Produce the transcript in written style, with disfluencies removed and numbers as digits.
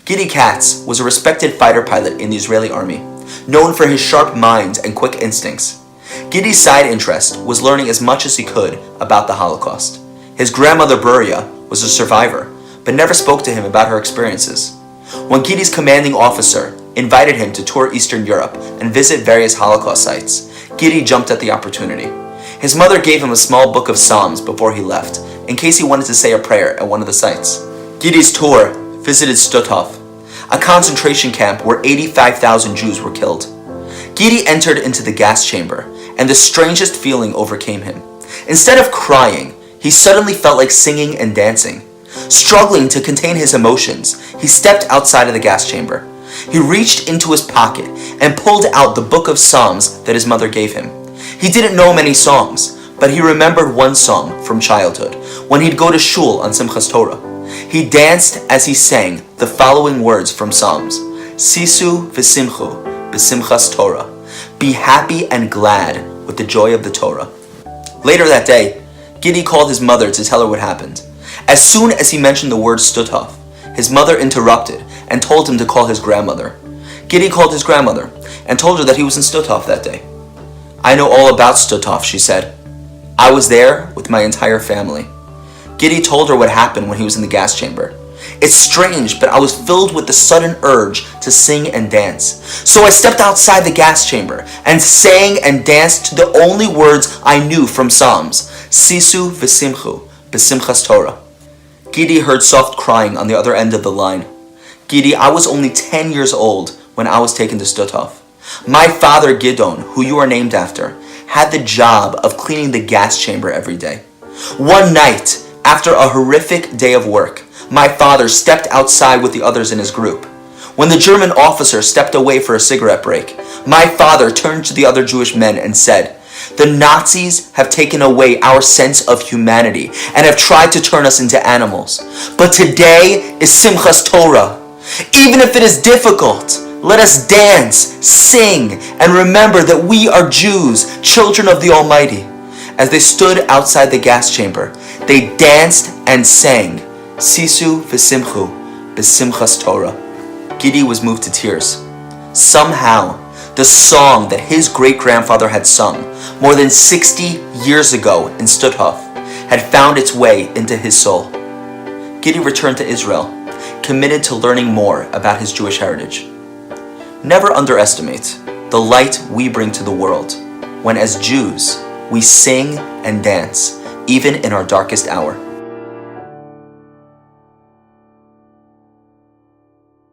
Giddy Katz was a respected fighter pilot in the Israeli army, known for his sharp mind and quick instincts. Giddy's side interest was learning as much as he could about the Holocaust. His grandmother Beria was a survivor, but never spoke to him about her experiences. When Giddy's commanding officer invited him to tour Eastern Europe and visit various Holocaust sites, Giddy jumped at the opportunity. His mother gave him a small book of Psalms before he left, in case he wanted to say a prayer at one of the sites. Giddy's tour visited Stutthof, a concentration camp where 85,000 Jews were killed. Giddy entered into the gas chamber, and the strangest feeling overcame him. Instead of crying, he suddenly felt like singing and dancing. Struggling to contain his emotions, he stepped outside of the gas chamber. He reached into his pocket and pulled out the book of Psalms that his mother gave him. He didn't know many songs, but he remembered one song from childhood, when he'd go to shul on Simchas Torah. He danced as he sang the following words from Psalms: Sisu v'simchu b'simchas Torah. Be happy and glad with the joy of the Torah. Later that day, Giddy called his mother to tell her what happened. As soon as he mentioned the word Stutthof, his mother interrupted and told him to call his grandmother. Giddy called his grandmother and told her that he was in Stutthof that day. I know all about Stutthof, she said. I was there with my entire family. Giddy told her what happened when he was in the gas chamber. It's strange, but I was filled with the sudden urge to sing and dance. So I stepped outside the gas chamber and sang and danced to the only words I knew from Psalms: Sisu v'simchu b'simchas Torah. Giddy heard soft crying on the other end of the line. Giddy, I was only 10 years old when I was taken to Stutthof. My father Gidon, who you are named after, had the job of cleaning the gas chamber every day. One night, after a horrific day of work, my father stepped outside with the others in his group. When the German officer stepped away for a cigarette break, my father turned to the other Jewish men and said, "The Nazis have taken away our sense of humanity and have tried to turn us into animals. But today is Simchas Torah. Even if it is difficult, let us dance, sing, and remember that we are Jews, children of the Almighty." As they stood outside the gas chamber, they danced and sang, Sisu v'simchu b'simchas Torah. Giddy was moved to tears. Somehow, the song that his great-grandfather had sung more than 60 years ago in Stutthof had found its way into his soul. Giddy returned to Israel, committed to learning more about his Jewish heritage. Never underestimate the light we bring to the world when, as Jews, we sing and dance, even in our darkest hour.